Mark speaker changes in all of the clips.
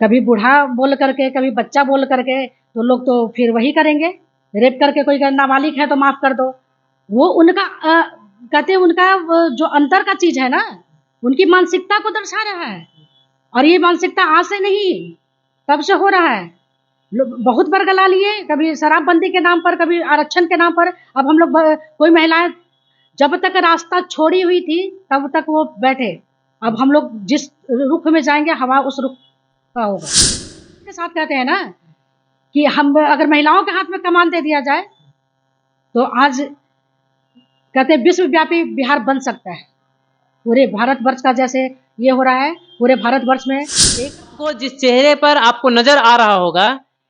Speaker 1: कभी बूढ़ा बोल करके, कभी बच्चा बोल करके, तो लोग तो फिर वही करेंगे। रेप करके कोई अगर नाबालिग है तो माफ़ कर दो। वो उनका कहते हैं उनका जो अंदर का चीज़ है ना, उनकी मानसिकता को दर्शा रहा है। और ये मानसिकता आज से नहीं, तब से हो रहा है। बहुत बार गला लिए, कभी शराबबंदी के नाम पर, कभी आरक्षण के नाम पर। अब हम लोग कोई महिलाएं जब तक रास्ता छोड़ी हुई थी तब तक वो बैठे। अब हम लोग जिस रुख में जाएंगे हवा उस रुख का होगा। के साथ कहते हैं ना कि हम अगर महिलाओं के हाथ में कमान दे दिया जाए तो आज कहते हैं विश्वव्यापी बिहार बन सकता है। पूरे भारतवर्ष का जैसे ये हो रहा है, पूरे भारतवर्ष में एक
Speaker 2: को जिस चेहरे पर आपको नजर आ रहा होगा,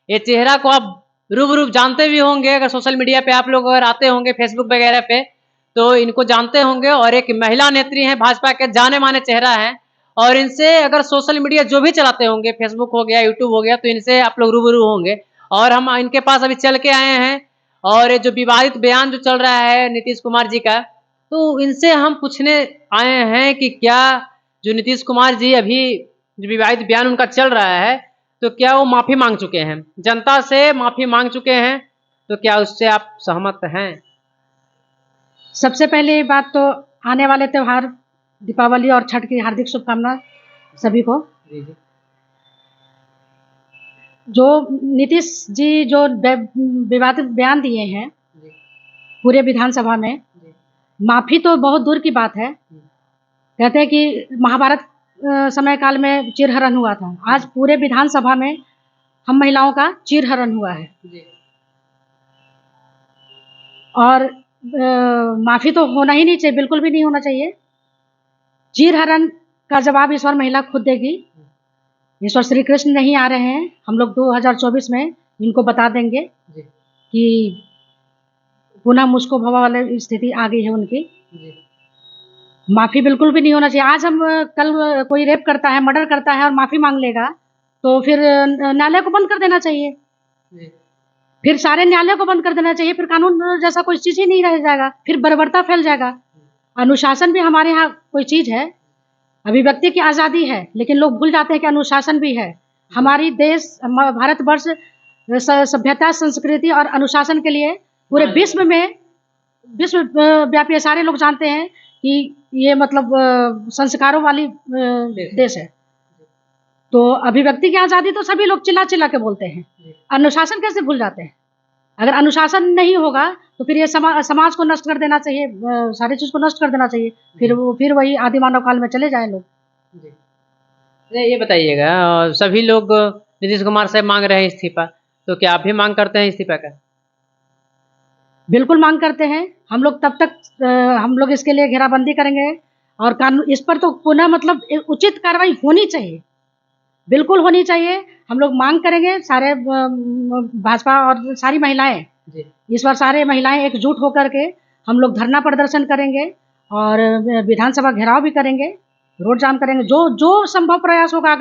Speaker 2: ये चेहरा को आप रूबरू जानते भी होंगे। अगर सोशल मीडिया पे आप लोग अगर आते होंगे, फेसबुक वगैरह पे, तो इनको जानते होंगे। और एक महिला नेत्री हैं, भाजपा के जाने माने चेहरा है। और इनसे अगर सोशल मीडिया जो भी चलाते होंगे, फेसबुक हो गया, यूट्यूब हो गया, तो इनसे आप लोग रूबरू होंगे। और हम इनके पास अभी चल के आए हैं। और ये जो विवादित बयान जो चल रहा है नीतीश कुमार जी का, तो इनसे हम पूछने आए हैं कि क्या जो नीतीश कुमार जी अभी जो विवादित बयान उनका चल रहा है, तो क्या वो माफी मांग चुके हैं, जनता से माफी मांग चुके हैं, तो क्या उससे आप सहमत हैं?
Speaker 1: सबसे पहले बात तो आने वाले त्योहार दीपावली और छठ की हार्दिक शुभकामना सभी को। जो नीतीश जी जो विवादित बयान दिए हैं पूरे विधानसभा में, माफी तो बहुत दूर की बात है। कहते हैं कि महाभारत समय काल में चीरहरण हुआ था, आज पूरे विधानसभा में हम महिलाओं का चीरहरण हुआ है। और माफी तो होना ही नहीं चाहिए, बिल्कुल भी नहीं होना चाहिए। चीरहरण का जवाब इस बार महिला खुद देगी। इस बार श्री कृष्ण नहीं आ रहे हैं, हम लोग 2024 में इनको बता देंगे कि पुनः मुझको भवा वाली स्थिति आ गई है उनकी। माफी बिल्कुल भी नहीं होना चाहिए। आज हम कल कोई रेप करता है, मर्डर करता है और माफी मांग लेगा, तो फिर न्यायालय को बंद कर देना चाहिए। फिर सारे न्यायालय को बंद कर देना चाहिए, फिर कानून जैसा कोई चीज ही नहीं रह जाएगा, फिर बर्बरता फैल जाएगा। अनुशासन भी हमारे यहाँ कोई चीज है। अभिव्यक्ति की आज़ादी है, लेकिन लोग भूल जाते हैं कि अनुशासन भी है। हमारी देश भारतवर्ष सभ्यता, संस्कृति और अनुशासन के लिए पूरे विश्व में विश्वव्यापी सारे लोग जानते हैं कि ये मतलब संस्कारों वाली देश है। तो अभिव्यक्ति की आज़ादी तो सभी लोग चिल्ला चिल्ला के बोलते हैं, अनुशासन कैसे भूल जाते हैं? अगर अनुशासन नहीं होगा तो फिर ये समाज को नष्ट कर देना चाहिए, सारी चीज को नष्ट कर देना चाहिए। फिर वही आदि मानव काल में चले जाए लोग।
Speaker 2: ये बताइएगा, सभी लोग नीतीश कुमार से मांग रहे हैं इस्तीफा, तो क्या आप भी मांग करते हैं इस्तीफा का?
Speaker 1: बिल्कुल मांग करते हैं। हम लोग तब तक हम लोग इसके लिए घेराबंदी करेंगे और कानून इस पर तो पुनः मतलब उचित कार्रवाई होनी चाहिए, बिल्कुल होनी चाहिए। हम लोग मांग करेंगे, सारे भाजपा और सारी महिलाएं इस बार सारे महिलाएं एकजुट होकर के हम लोग धरना प्रदर्शन करेंगे और विधानसभा घेराव भी करेंगे, रोड जाम करेंगे। जो जो संभव प्रयास होगा,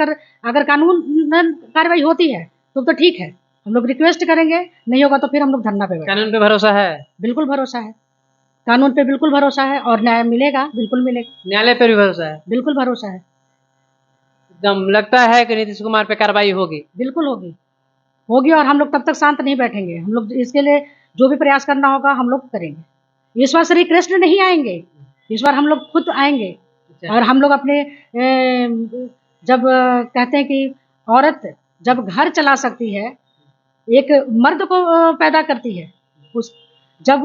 Speaker 1: अगर कानून कार्रवाई होती है तो ठीक है, हम लोग रिक्वेस्ट करेंगे। नहीं होगा तो फिर हम लोग धरना पे बैठेंगे।
Speaker 2: कानून पे भरोसा है?
Speaker 1: बिल्कुल भरोसा है, कानून पे बिल्कुल भरोसा है और न्याय मिलेगा, बिल्कुल मिलेगा।
Speaker 2: न्यायालय पे भी भरोसा है?
Speaker 1: बिल्कुल भरोसा है।
Speaker 2: एकदम लगता है कि नीतीश कुमार पे कार्रवाई होगी?
Speaker 1: बिल्कुल होगी, होगी। और हम लोग तब तक शांत नहीं बैठेंगे। हम लोग इसके लिए जो भी प्रयास करना होगा हम लोग करेंगे। इस बार श्री कृष्ण नहीं आएंगे, इस बार हम लोग खुद आएंगे। और हम लोग अपने जब कहते हैं कि औरत जब घर चला सकती है, एक मर्द को पैदा करती है, उस जब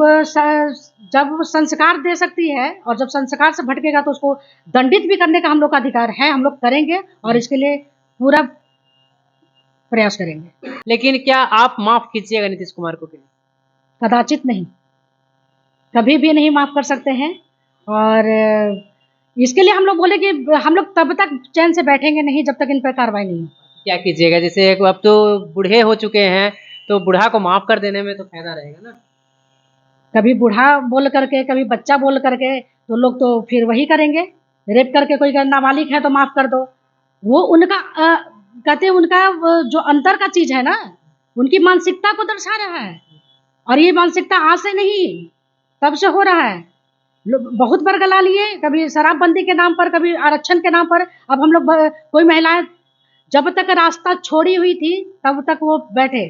Speaker 1: संस्कार दे सकती है और जब संस्कार से भटकेगा तो उसको दंडित भी करने का हम लोग का अधिकार है। हम लोग करेंगे और इसके लिए पूरा प्रयास करेंगे।
Speaker 2: लेकिन क्या आप माफ कीजिएगा नीतीश कुमार को?
Speaker 1: कदाचित नहीं, कभी भी नहीं माफ कर सकते हैं। और इसके लिए हम लोग बोले कि हम लोग तब तक चैन से बैठेंगे नहीं जब तक इन पर कार्रवाई नहीं हो।
Speaker 2: क्या कीजिएगा? जैसे अब तो बूढ़े हो चुके हैं, तो बूढ़ा को माफ कर देने में तो फायदा रहेगा ना।
Speaker 1: कभी बूढ़ा बोल करके, कभी बच्चा बोल करके, तो लोग तो फिर वही करेंगे। रेप करके कोई अगर नाबालिग है तो माफ कर दो। वो उनका कहते हैं उनका जो अंदर का चीज है ना, उनकी मानसिकता को दर्शा रहा है। और ये मानसिकता आज से नहीं, तब से हो रहा है। बहुत बार गला लिए, कभी शराबबंदी के नाम पर, कभी आरक्षण के नाम पर। अब हम लोग कोई महिलाएं जब तक रास्ता छोड़ी हुई थी तब तक वो बैठे।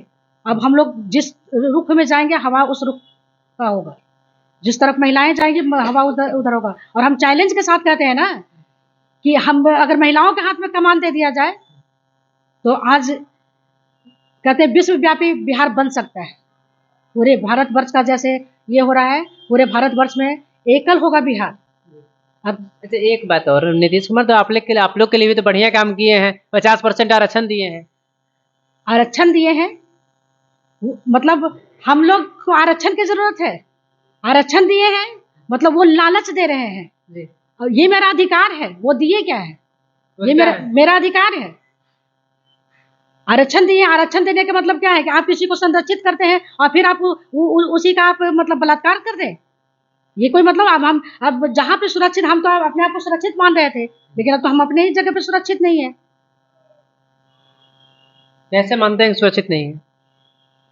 Speaker 1: अब हम लोग जिस रुख में जाएंगे हवा उस रुख का होगा, जिस तरफ महिलाएं जाएंगी हवा उधर उधर होगा। और हम चैलेंज के साथ कहते हैं ना कि हम अगर महिलाओं के हाथ में कमान दे दिया जाए तो आज कहते हैं विश्वव्यापी बिहार बन सकता है। पूरे भारतवर्ष का जैसे ये हो रहा है, पूरे भारतवर्ष में एकल होगा बिहार। अब
Speaker 2: अच्छा एक बात और, नीतीश कुमार तो आप लोग के लिए भी तो बढ़िया काम किए हैं, 50% आरक्षण दिए हैं।
Speaker 1: आरक्षण दिए हैं, मतलब हम लोग को आरक्षण की जरूरत है। आरक्षण दिए हैं मतलब वो लालच दे रहे हैं
Speaker 2: जी।
Speaker 1: और ये मेरा अधिकार है, वो दिए क्या है? ये मेरा अधिकार है। आरक्षण दिए, आरक्षण देने का मतलब क्या है कि आप किसी को संरक्षित करते हैं और फिर आप उसी का आप मतलब बलात्कार कर दें। ये कोई मतलब अब जहाँ पे सुरक्षित, हम तो अपने आप को सुरक्षित मान रहे थे, लेकिन अब तो हम अपने ही जगह पे सुरक्षित नहीं है।
Speaker 2: कैसे मानते हैं सुरक्षित नहीं है?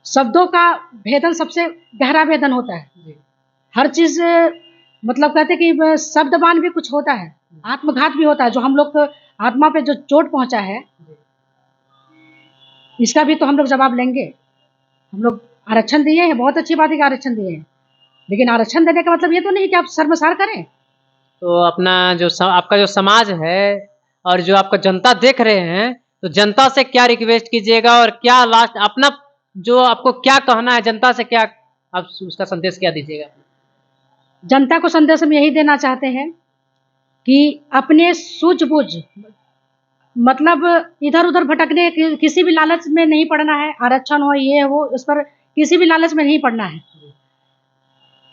Speaker 1: शब्दों का भेदन सबसे गहरा भेदन होता है
Speaker 2: जी।
Speaker 1: हर चीज मतलब कहते कि शब्दबान भी कुछ होता है, आत्मघात भी होता है। जो हम लोग को आत्मा पे जो चोट पहुंचा है इसका भी तो हम लोग जवाब लेंगे। हम लोग आरक्षण दिए हैं, बहुत अच्छी बात है कि आरक्षण दिए हैं, लेकिन आरक्षण देने का मतलब ये तो नहीं कि आप शर्मसार करें।
Speaker 2: तो अपना जो आपका जो समाज है और जो आपका जनता देख रहे हैं, तो जनता से क्या रिक्वेस्ट कीजिएगा और क्या लास्ट अपना जो आपको क्या कहना है जनता से, क्या आप उसका संदेश क्या दीजिएगा?
Speaker 1: जनता को संदेश हम यही देना चाहते हैं कि अपने सूझबूझ मतलब इधर उधर भटकने किसी भी लालच में नहीं पड़ना है। आरक्षण हो ये हो उस पर किसी भी लालच में नहीं पड़ना है।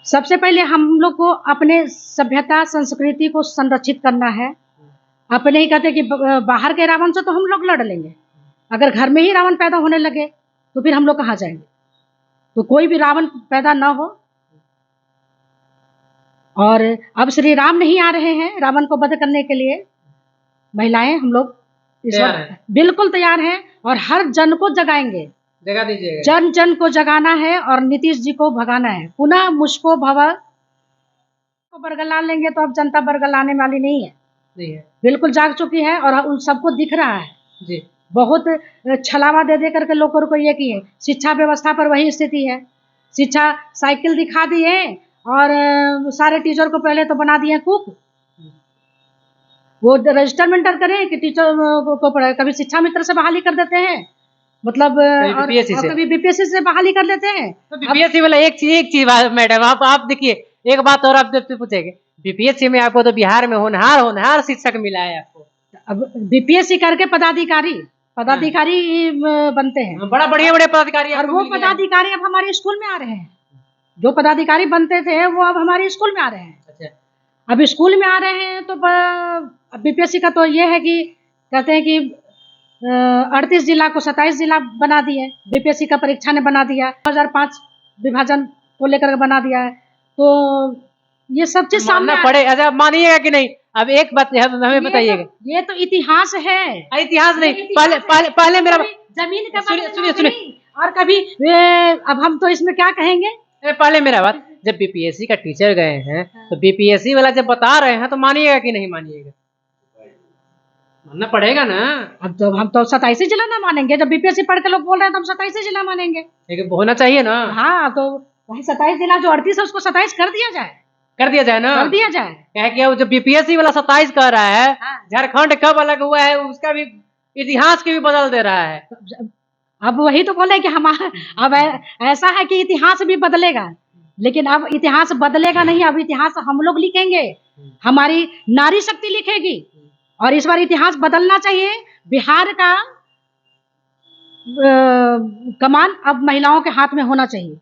Speaker 1: सबसे पहले हम लोग को अपने सभ्यता संस्कृति को संरक्षित करना है। अपने ही कहते कि बाहर के रावण से तो हम लोग लड़ लेंगे, अगर घर में ही रावण पैदा होने लगे तो फिर हम लोग कहाँ जाएंगे? तो कोई भी रावण पैदा ना हो। और अब श्री राम नहीं आ रहे हैं रावण को वध करने के लिए। महिलाएं हम लोग इस वक्त बिल्कुल तैयार हैं और हर जन को जगाएंगे,
Speaker 2: जगा दीजिएगा।
Speaker 1: जन जन को जगाना है और नीतीश जी को भगाना है। पुनः मुझको भव को बरगला लेंगे तो अब जनता बरगलाने वाली नहीं है, बिल्कुल जाग चुकी है और उन सबको दिख रहा है
Speaker 2: जी।
Speaker 1: बहुत छलावा दे करके लोगों को ये किए। शिक्षा व्यवस्था पर वही स्थिति है। शिक्षा साइकिल दिखा दिए और सारे टीचर को पहले तो बना दिए कुक। वो रजिस्टर मेंटर करें कि टीचर को पढ़ाए, कभी शिक्षा मित्र से बहाली कर देते हैं, मतलब और कभी बीपीएससी से बहाली कर लेते हैं।
Speaker 2: तो बीपीएससी वाला एक चीज मैडम आप देखिए, एक बात और आप जब पूछेंगे, बीपीएससी में आपको तो बिहार में होनहार शिक्षक मिला है आपको।
Speaker 1: अब बीपीएससी करके पदाधिकारी बनते हैं,
Speaker 2: बड़ा बढ़िया पदाधिकारी,
Speaker 1: और वो पदाधिकारी अब हमारे स्कूल में आ रहे हैं। जो पदाधिकारी बनते थे वो अब हमारे स्कूल में आ रहे हैं।
Speaker 2: अच्छा।
Speaker 1: अब स्कूल में आ रहे हैं तो बीपीएससी का तो ये है कि कहते हैं कि 38 जिला को 27 जिला बना दिए, बीपीएससी का परीक्षा ने बना दिया। 2005 विभाजन को लेकर बना दिया है। तो ये सब चीज सामने
Speaker 2: पड़े। अच्छा मानिएगा कि नहीं? अब एक बात हमें बताइएगा,
Speaker 1: ये तो इतिहास है।
Speaker 2: इतिहास नहीं, पहले मेरा
Speaker 1: जमीन का सुनिए और कभी अब हम तो इसमें क्या कहेंगे।
Speaker 2: पहले मेरा बात, जब बीपीएससी का टीचर गए हैं तो बीपीएससी वाला जब बता रहे हैं तो मानिएगा कि नहीं मानिएगा? मानना पड़ेगा ना।
Speaker 1: अब तो हम तो 27 जिला ना मानेंगे, जब बीपीएससी पढ़ के लोग बोल रहे हैं तो हम 27 जिला मानेंगे।
Speaker 2: लेकिन होना चाहिए ना।
Speaker 1: हाँ तो वही 27 जिला जो 38 है उसको 27 कर दिया जाए ना, कर दिया जाए।
Speaker 2: क्या कि जो बीपीएससी वाला 27 कह रहा है, झारखंड कब अलग हुआ है उसका भी इतिहास की भी बदल दे रहा है।
Speaker 1: अब वही तो बोले कि हमारा अब ऐसा है कि इतिहास भी बदलेगा, लेकिन अब इतिहास बदलेगा नहीं, अब इतिहास हम लोग लिखेंगे, हमारी नारी शक्ति लिखेगी। और इस बार इतिहास बदलना चाहिए। बिहार का कमान अब महिलाओं के हाथ में होना चाहिए।